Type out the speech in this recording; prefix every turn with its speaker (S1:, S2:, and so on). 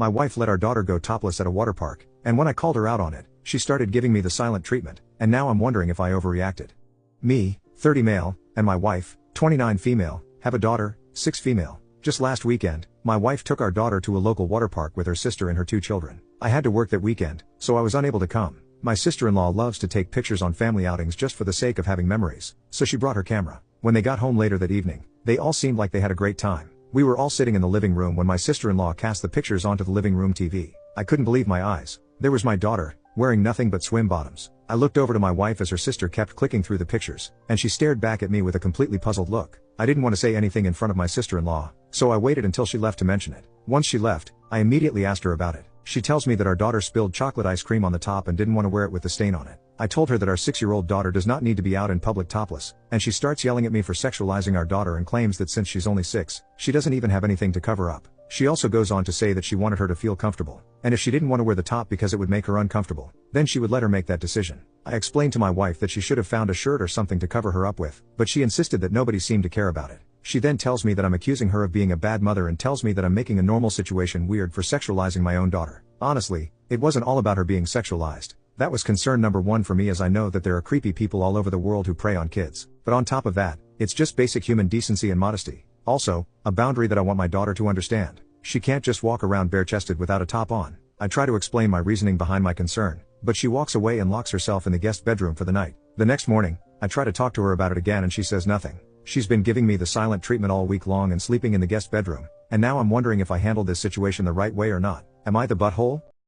S1: My wife let our daughter go topless at a water park, and when I called her out on it, she started giving me the silent treatment, and now I'm wondering if I overreacted. Me, 30 male, and my wife, 29 female, have a daughter, 6 female. Just last weekend, my wife took our daughter to a local water park with her sister and her 2 children. I had to work that weekend, so I was unable to come. My sister-in-law loves to take pictures on family outings just for the sake of having memories, so she brought her camera. When they got home later that evening, they all seemed like they had a great time. We were all sitting in the living room when my sister-in-law cast the pictures onto the living room TV. I couldn't believe my eyes. There was my daughter, wearing nothing but swim bottoms. I looked over to my wife as her sister kept clicking through the pictures, and she stared back at me with a completely puzzled look. I didn't want to say anything in front of my sister-in-law, so I waited until she left to mention it. Once she left, I immediately asked her about it. She tells me that our daughter spilled chocolate ice cream on the top and didn't want to wear it with the stain on it. I told her that our 6-year-old daughter does not need to be out in public topless, and she starts yelling at me for sexualizing our daughter and claims that since she's only 6, she doesn't even have anything to cover up. She also goes on to say that she wanted her to feel comfortable, and if she didn't want to wear the top because it would make her uncomfortable, then she would let her make that decision. I explained to my wife that she should have found a shirt or something to cover her up with, but she insisted that nobody seemed to care about it. She then tells me that I'm accusing her of being a bad mother and tells me that I'm making a normal situation weird for sexualizing my own daughter. Honestly, it wasn't all about her being sexualized. That was concern number 1 for me, as I know that there are creepy people all over the world who prey on kids. But on top of that, it's just basic human decency and modesty. Also, a boundary that I want my daughter to understand. She can't just walk around bare-chested without a top on. I try to explain my reasoning behind my concern, but she walks away and locks herself in the guest bedroom for the night. The next morning, I try to talk to her about it again and she says nothing. She's been giving me the silent treatment all week long and sleeping in the guest bedroom, and now I'm wondering if I handled this situation the right way or not. Am I the butthole?